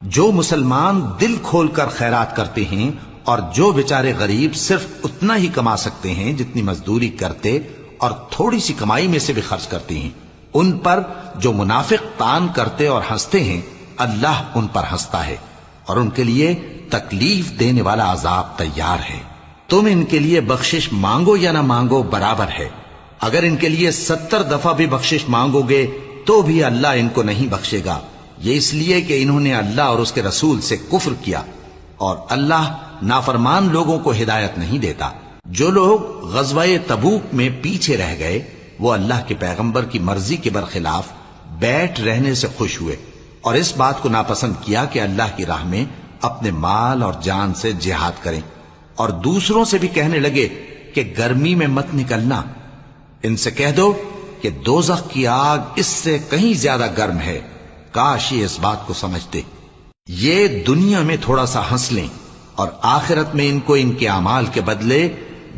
جو مسلمان دل کھول کر خیرات کرتے ہیں اور جو بیچارے غریب صرف اتنا ہی کما سکتے ہیں جتنی مزدوری کرتے اور تھوڑی سی کمائی میں سے بھی خرچ کرتے ہیں، ان پر جو منافق تان کرتے اور ہنستے ہیں، اللہ ان پر ہنستا ہے اور ان کے لیے تکلیف دینے والا عذاب تیار ہے۔ تم ان کے لیے بخشش مانگو یا نہ مانگو برابر ہے، اگر ان کے لیے 70 دفعہ بھی بخشش مانگو گے تو بھی اللہ ان کو نہیں بخشے گا، یہ اس لیے کہ انہوں نے اللہ اور اس کے رسول سے کفر کیا، اور اللہ نافرمان لوگوں کو ہدایت نہیں دیتا۔ جو لوگ غزوہ تبوک میں پیچھے رہ گئے وہ اللہ کے پیغمبر کی مرضی کے برخلاف بیٹھ رہنے سے خوش ہوئے اور اس بات کو ناپسند کیا کہ اللہ کی راہ میں اپنے مال اور جان سے جہاد کریں، اور دوسروں سے بھی کہنے لگے کہ گرمی میں مت نکلنا، ان سے کہہ دو کہ دوزخ کی آگ اس سے کہیں زیادہ گرم ہے، کاش یہ اس بات کو سمجھتے۔ یہ دنیا میں تھوڑا سا ہنس لیں اور آخرت میں ان کو ان کے اعمال کے بدلے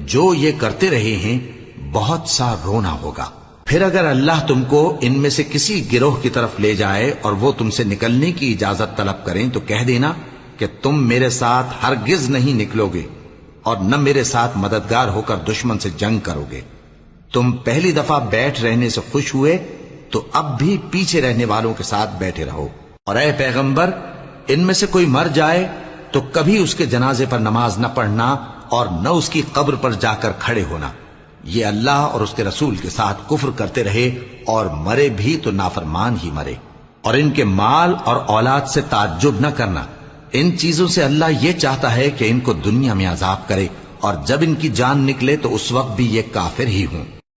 جو یہ کرتے رہے ہیں بہت سا رونا ہوگا۔ پھر اگر اللہ تم کو ان میں سے کسی گروہ کی طرف لے جائے اور وہ تم سے نکلنے کی اجازت طلب کریں تو کہہ دینا کہ تم میرے ساتھ ہرگز نہیں نکلو گے اور نہ میرے ساتھ مددگار ہو کر دشمن سے جنگ کرو گے۔ تم پہلی دفعہ بیٹھ رہنے سے خوش ہوئے تو اب بھی پیچھے رہنے والوں کے ساتھ بیٹھے رہو، اور اے پیغمبر ان میں سے کوئی مر جائے تو کبھی اس کے جنازے پر نماز نہ پڑھنا اور نہ اس کی قبر پر جا کر کھڑے ہونا، یہ اللہ اور اس کے رسول کے ساتھ کفر کرتے رہے اور مرے بھی تو نافرمان ہی مرے۔ اور ان کے مال اور اولاد سے تعجب نہ کرنا، ان چیزوں سے اللہ یہ چاہتا ہے کہ ان کو دنیا میں عذاب کرے اور جب ان کی جان نکلے تو اس وقت بھی یہ کافر ہی ہوں۔